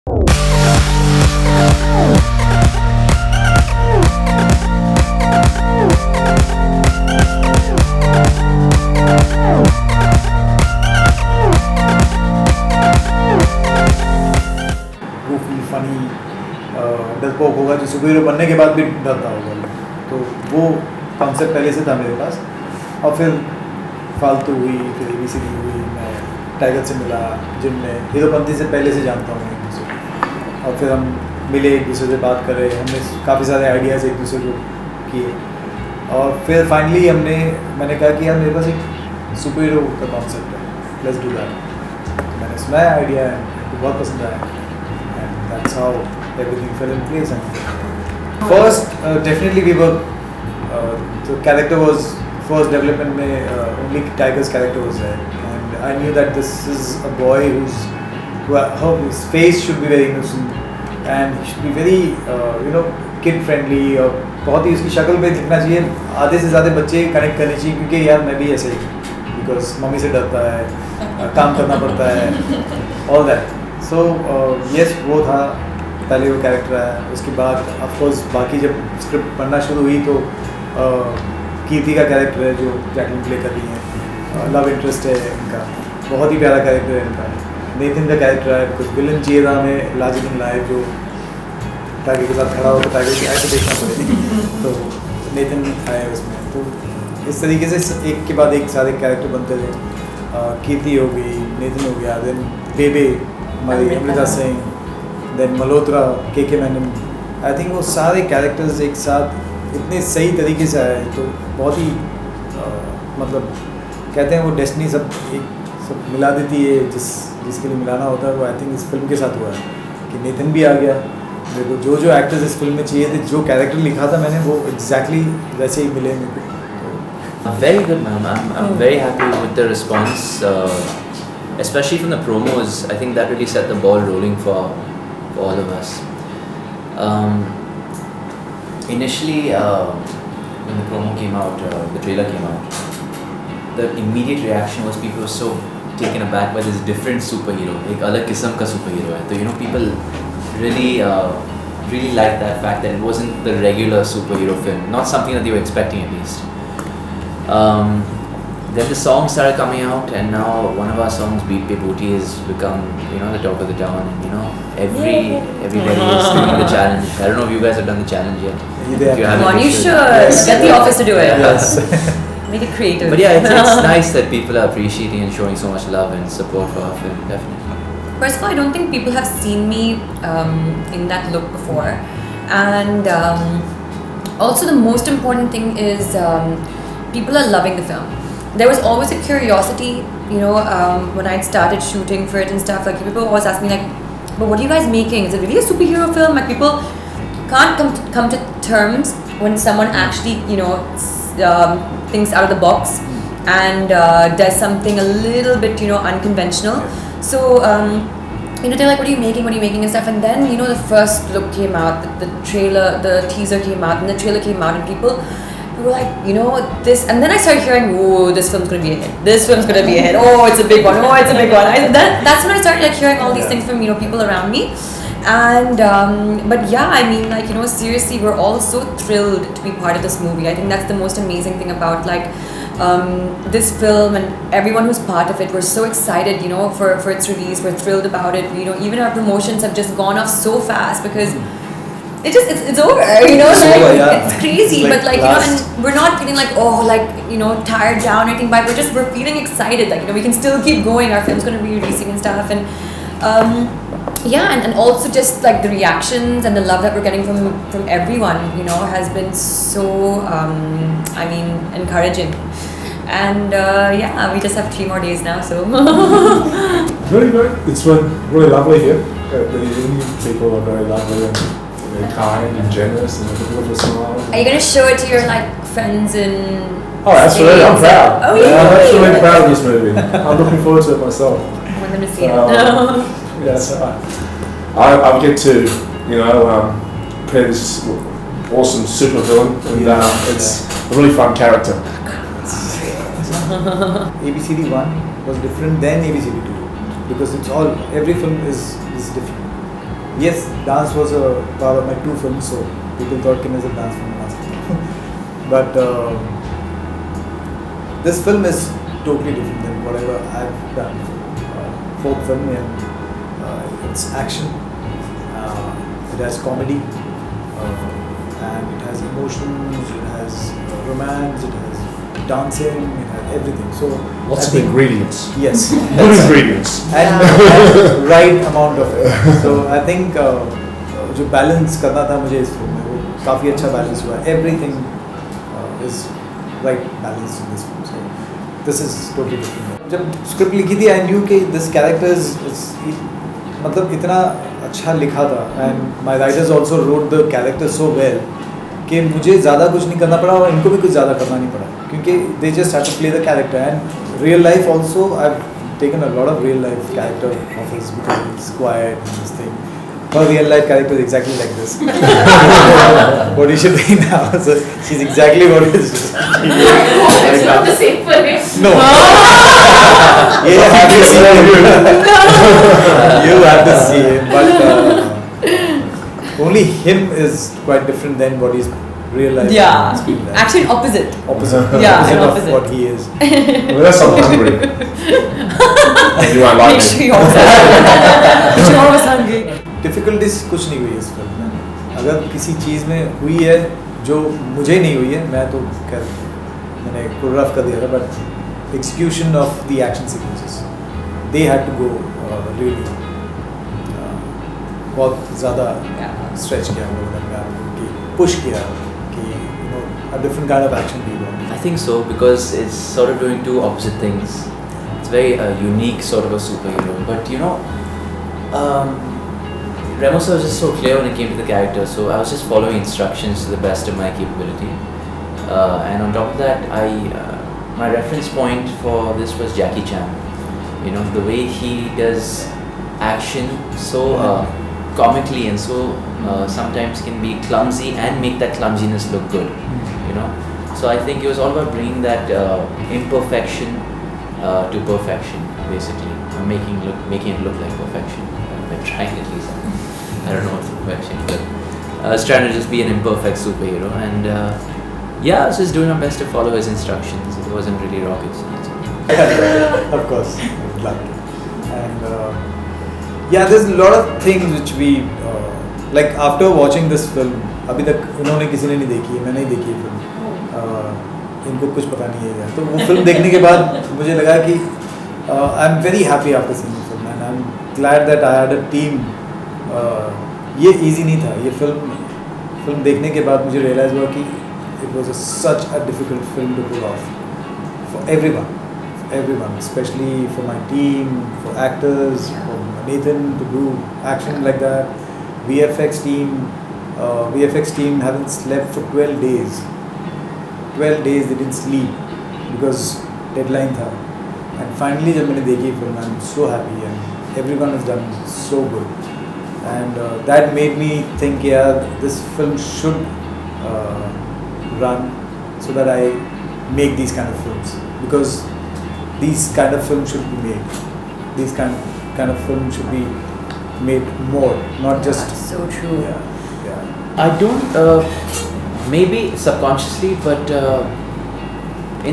गोफी funny डरपोक होगा जो सुपर हीरो बनने के बाद भी डरता होगा, तो वो कॉन्सेप्ट पहले से था मेरे पास। और फिर फालतू हुई, फिर ABCD हुई, मैं टाइगर से मिला जिम में, हीरोपंती से पहले से जानता हूँ एक दूसरे को। और फिर हम मिले, एक दूसरे से बात कर रहे, हमने काफ़ी सारे आइडियाज़ एक दूसरे को किए। और फिर फाइनली मैंने कहा कि यार मेरे पास एक सुपर हीरो का कॉन्सेप्ट है, लेट्स डू दैट। मैंने सुनाया आइडिया, मुझको बहुत पसंद आया, and that's how everything fell in place. And first definitely we were the character was first development में only Tiger's character was there, and I knew that this is a boy his face should be very innocent and he should be very kid friendly, और बहुत ही उसकी शक्ल पे दिखना चाहिए, आधे से ज़्यादा बच्चे कनेक्ट करने चाहिए, क्योंकि यार मैं भी ऐसे ही, बिकॉज मम्मी से डरता है, काम करना पड़ता है, all that. So yes, वो था पहले वो कैरेक्टर आया। उसके बाद ऑफकोर्स बाकी जब स्क्रिप्ट पढ़ना शुरू हुई तो कीर्ति का कैरेक्टर है जो जैकलिन प्ले कर रही है, लव इंटरेस्ट है इनका, बहुत ही प्यारा कैरेक्टर है इनका। नेथन का कैरेक्टर है, कुछ विलन चाहिए था हमें लार्जर देन लाइफ, जो टाइगर के साथ खड़ा हो तो टाइगर की ऐसे देखना पड़ेगा, तो नेथन आए उसमें। तो इस तरीके से एक के बाद एक सारे कैरेक्टर बनते थे। कीर्ति हो गई, नेथन हो गया, देन बेबे हमारी अमृता सिंह, देन मल्होत्रा, के मैनन। आई थिंक वो सारे कैरेक्टर्स एक साथ इतने सही तरीके से आए, तो बहुत ही मतलब कहते हैं वो डेस्टिनी सब मिला देती है, जिसके लिए मिलाना होता है वो। आई थिंक इस फिल्म के साथ हुआ है कि नेथन भी आ गया, मेरे को जो एक्टर्स इस फिल्म में चाहिए थे, जो कैरेक्टर लिखा था मैंने, वो एग्जैक्टली वैसे ही मिले मेरे को। Very good, ma'am. I'm very happy with the response, especially from the promos. I think that really set the ball rolling for all of us. Initially, when the promo came out, the trailer came out, the immediate reaction was people were so taken aback by this different superhero, एक अलग किस्म का superhero है. So people really liked that fact that it wasn't the regular superhero film, not something that they were expecting at least. Then the songs started coming out, and now one of our songs, Beat Pe Booty, has become the talk of the town, and everybody is doing the challenge. I don't know if you guys have done the challenge yet. Come on, you should. Yes. Get the office to do it. Yes. Make it creative. But yeah, it's nice that people are appreciating and showing so much love and support for our film, definitely. First of all, I don't think people have seen me in that look before, and also the most important thing is people are loving the film. There was always a curiosity, when I started shooting for it and stuff. Like people always ask me like, "But what are you guys making? Is it really a superhero film?" Like people can't come to terms when someone actually thinks out of the box and does something a little bit unconventional. So they're like, what are you making and stuff. And then the first look came out, the trailer, the teaser came out, and the trailer came out, and people were like, this. And then I started hearing, oh, this film's gonna be a hit, this film's gonna be a hit, oh, it's a big one, oh, it's a big one. That's when I started like hearing all these things from people around me. And but yeah, I mean, like seriously, we're all so thrilled to be part of this movie. I think that's the most amazing thing about like this film, and everyone who's part of it. We're so excited for its release. We're thrilled about it. Even our promotions have just gone off so fast because it's over, It's over, yeah. It's crazy. It's like and we're not feeling like tired down or anything, but we're feeling excited, like we can still keep going. Our film's going to be releasing and stuff, and and also just like the reactions and the love that we're getting from everyone has been so encouraging. And we just have 3 more days now, so Very good. It's been really lovely here. The Indian people are very lovely and very kind and generous and people with a smile. are you going to show it to your like friends in Oh, absolutely. I'm proud. Oh, yeah. I'm absolutely proud of this movie. I'm looking forward to it myself. I want them to see it. Yeah, so I get to, play this awesome super villain, and it's a really fun character. ABCD1 was different than ABCD2 because every film is different. yes, dance was a part of my 2 films, so people thought कि मैं सिर्फ dance film बना सकता हूँ. But this film is totally different than whatever I've done. 4th film, and it's action. It has comedy, and it has emotions. It has romance. It has dancing. It has everything. So Lots I of think- ingredients. Yes. Good ingredients. and right amount of it. So I think जो balance करना था मुझे इस film में वो काफ़ी अच्छा balance हुआ. Everything is right balanced in this film. So this is totally different. जब script लिखी थी I knew कि this character is मतलब इतना अच्छा लिखा था, and my writers also wrote the character so well कि मुझे ज़्यादा कुछ नहीं करना पड़ा और इनको भी कुछ ज़्यादा करना नहीं पड़ा क्योंकि they just had to play the character. And real life also I've taken a lot of real life character of his because he's quiet and this thing. Her real life character is exactly like this. What is she doing now? So she's exactly what is. It's not the same for him. No. You have to see him. You have to see him. But only him is quite different than what is real life. Yeah, screen life. actually opposite. Opposite. Yeah, an of opposite. what he is. Well, that's I'm hungry. You won't like Make me. sure you're always hungry. Difficulties कुछ नहीं हुई इस film में. अगर किसी चीज़ में हुई है जो मुझे नहीं हुई है, मैं तो खैर मैंने कोरियोग्राफ कर दिया था, but execution of the action sequences they had to go really बहुत ज़्यादा स्ट्रेच किया हम लोगों ने कि पुश किया कि you know a different kind of action भी हुआ. I think so because it's sort of doing two opposite things. It's very unique sort of a superhero, but you know, Ramos was just so clear when it came to the character. So I was just following instructions to the best of my capability, and on top of that, my reference point for this was Jackie Chan. You know, the way he does action so comically and so sometimes can be clumsy and make that clumsiness look good. You know. So I think it was all about bringing that imperfection to perfection, basically, making it look like perfection. By trying at least. I don't know what's perfection, but I was trying to just be an imperfect superhero, and yeah, I was just doing my best to follow his instructions. It wasn't really rocket science. Of course, I would love to. And yeah, there's a lot of things which we like after watching this film. अभी तक उन्होंने किसी ने नहीं देखी है, मैंने ही देखी है फिल्म. इनको कुछ पता नहीं है. तो वो फिल्म देखने के बाद मुझे लगा कि I am very happy after seeing the film, and I am glad that I had a team. ये इजी नहीं था. ये फिल्म देखने के बाद मुझे रियलाइज़ हुआ कि it was such a difficult film to pull off for everyone, especially for my team, for actors, for Nathan to do action like that. VFX team haven't slept for 12 days. 12 days they didn't sleep because deadline tha. And finally जब मैंने देखी film, I'm so happy and everyone has done so good. And that made me think, yeah, this film should run so that I make these kind of films, because these kind of films should be made. These kind of films should be made more, not just. So true. Yeah. I don't, maybe subconsciously, but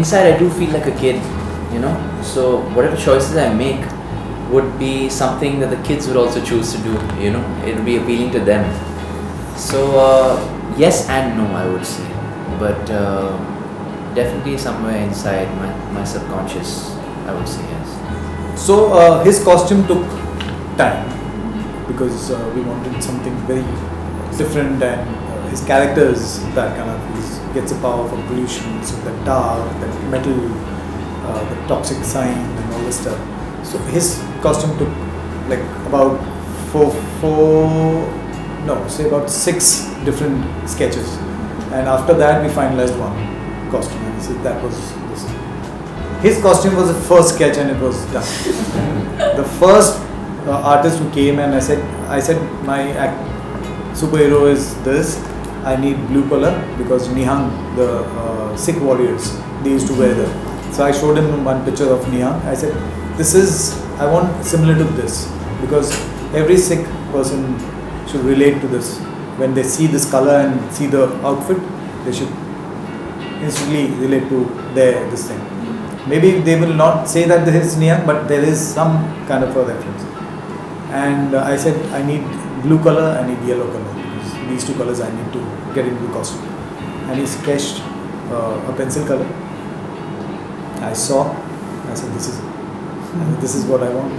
inside I do feel like a kid, you know. So whatever choices I make would be something that the kids would also choose to do, you know. It would be appealing to them. So yes and no, I would say, but definitely somewhere inside my subconscious, I would say yes. So his costume took time because we wanted something very different, and his character is that kind of, he gets the power from pollution, so the dark, the metal, the toxic sign and all this stuff. So his costume took like about about 6 different sketches, and after that we finalized one costume, and so that was this. His costume was the first sketch and it was done. The first artist who came, and I said my superhero is this. I need blue color because Nihang, the Sikh warriors, they used to wear them. So I showed him one picture of Nihang. I said, I want similar to this, because every Sikh person should relate to this. When they see this color and see the outfit, they should instantly relate to this thing. Maybe they will not say that this is Niang, but there is some kind of a reference. And I said, I need blue color, I need yellow color. Because these two colors I need to get into the costume. And he sketched a pencil color. I saw, I said, this is what I want.